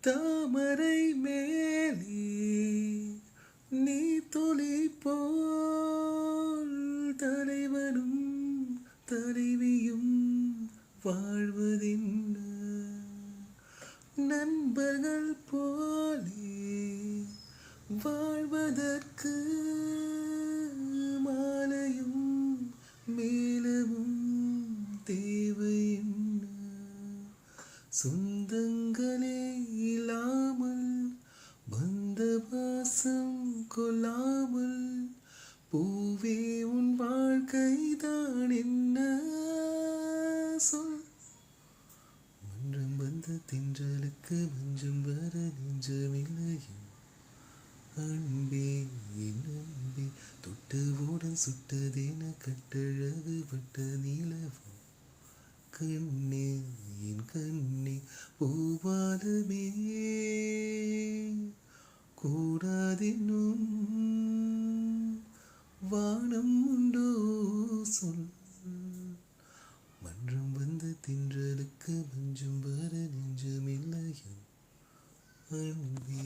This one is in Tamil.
தாமரை மேலே நீ துளி போல் தலைவனும் தலைவியும் வாழ்வதென்ன நண்பர்கள் போலே வாழ்வதற்கு மாலையும் மேலமும் தேவை என்ன சொந்தங்களே இல்லாமல் வந்த பாசம் கொள்ளாமல் பூவே உன் வாழ்க்கைதான் என்ன சொல் மன்றம் வந்த தென்றலுக்கு மஞ்சம் வர நெஞ்சமில்லையோ அன்பே என் அன்பே தொட்டவுடன் சுட்டதென கட்டழகு பட்ட நிலவோ கண்ணே என் கண்ணே பூவாலமே கூடாதென்னும் வானம் உண்டோ சொல் மன்றம் வந்த தின்றலுக்கு மஞ்சம் வர நெஞ்சமில்லையோ அன்பே.